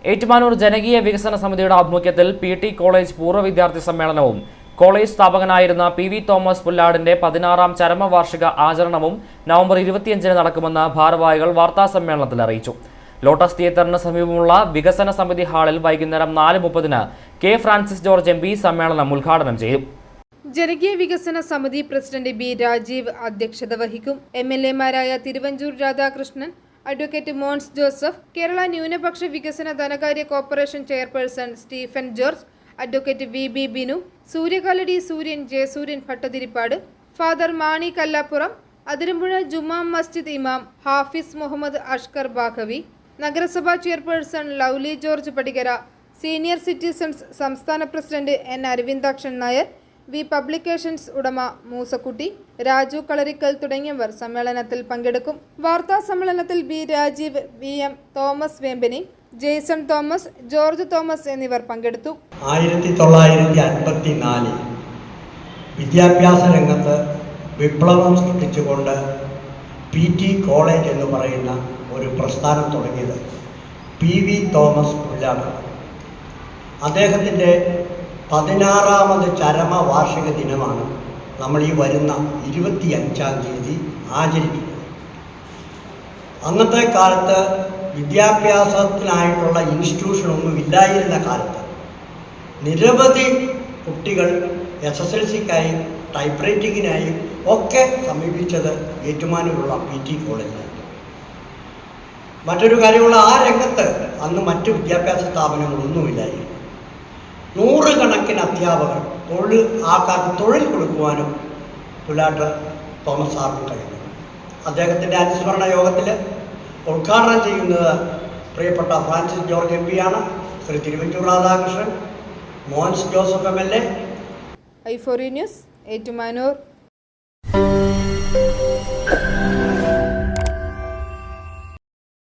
ഏറ്റുമാനൂർ ജനകീയ വികസന സമിതിയുടെ ആഭിമുഖ്യത്തിൽ പി.ടി. കോളേജ് പൂർവ്വ വിദ്യാർത്ഥി സമ്മേളനവും കോളേജ് സ്ഥാപകനായിരുന്ന പി.വി. തോമസ് പുല്ലാടിന്റെ 16ാം ചരമവാർഷിക ആചരണവും നവംബർ 25-ന് നടക്കുമെന്ന് ഭാരവാഹികൾ വാർത്താസമ്മേളനത്തിൽ അറിയിച്ചു. ലോട്ടസ് തിയേറ്ററിന് സമീപമുള്ള വികസന സമിതി ഹാളിൽ വൈകുന്നേരം 4:30-ന് കെ. Francis George MP. സമ്മേളനം ഉദ്ഘാടനം ചെയ്യും. ജനകീയ വികസന സമിതി പ്രസിഡന്റ് ബി. രാജീവ് അധ്യക്ഷത വഹിക്കും. എം.എൽ.എമാരായ തിരുവഞ്ചൂർ രാധാകൃഷ്ണൻ, അഡ്വക്കേറ്റ് മോൻസ് ജോസഫ്, കേരള ന്യൂനപക്ഷ വികസന ധനകാര്യ corporation chairperson Stephen George, advocate V. Binu, Suryakalady Suryan, Jayasuryan Bhattathiripad, father Mani Kallappuram, Athirampuzha Juma Masjid ഇമാം ഹാഫിസ് മുഹമ്മദ് അഷ്കർ ബാഖവി, നഗരസഭാ chairperson Lovely George Padikara, senior citizens സംസ്ഥാന president N. Aravindakshan Nair, V publications ഉടമ മൂസക്കുട്ടി, രാജു കളരിക്കൽ തുടങ്ങിയവർ സമ്മേളനത്തിൽ പങ്കെടുക്കും. വാർത്താ സമ്മേളനത്തിൽ B. Rajeev, V. M. Thomas Vembeny, Jaison Thomas, George Thomas എന്നിവർ പങ്കെടുത്തു. 1954 വിദ്യാഭ്യാസ രംഗത്ത് വിപ്ലവം സൃഷ്ടിച്ചുകൊണ്ട് പി.ടി. കോളേജ് എന്ന് പറയുന്ന ഒരു പ്രസ്ഥാനം തുടങ്ങിയത് പി.വി. തോമസ് പുല്ലാടാണ്. അദ്ദേഹത്തിൻ്റെ 16ാമത് ചരമവാർഷിക ദിനമാണ് നമ്മൾ ഈ വരുന്ന 25-ാം തീയതി ആചരിക്കുന്നത്. അന്നത്തെ കാലത്ത് വിദ്യാഭ്യാസത്തിനായിട്ടുള്ള ഇൻസ്റ്റിറ്റ്യൂഷനൊന്നും ഇല്ലായിരുന്ന കാലത്ത് നിരവധി കുട്ടികൾ SSLCക്കായും ടൈപ്പ് റൈറ്റിങ്ങിനായും ഒക്കെ സമീപിച്ചത് ഏറ്റുമാനൂരുള്ള പി.ടി. കോളേജിലാണ്. മറ്റൊരു കാര്യമുള്ള ആ രംഗത്ത് അന്ന് മറ്റ് വിദ്യാഭ്യാസ സ്ഥാപനങ്ങളൊന്നുമില്ലായിരുന്നു. 100 കണക്കിന് അധ്യാപകർ ആൾക്കാർക്ക് തൊഴിൽ കൊടുക്കുവാനും പുല്ലാട്ട് തോമസ് സാറിന് കഴിഞ്ഞു. അദ്ദേഹത്തിൻ്റെ അനുസ്മരണ യോഗത്തിൽ ഉദ്ഘാടനം ചെയ്യുന്നത് പ്രിയപ്പെട്ട ഫ്രാൻസിസ് ജോർജ് എം.പി. ആണ്. ശ്രീ തിരുവഞ്ചൂർ രാധാകൃഷ്ണൻ, മോൻസ് ജോസഫ് MLA. ഐ4 ന്യൂസ്, ഏറ്റുമാനൂർ.